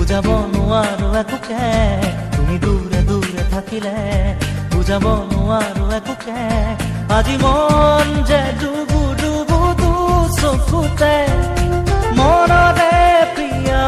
বুজাব নোৱাৰো একোকে তুমি দূৰে দূৰে থাকিলে বুজাব নোৱাৰো একোকে আজি মন যে ডুবু ডুবু তো চকুতে মনতে প্ৰিয়া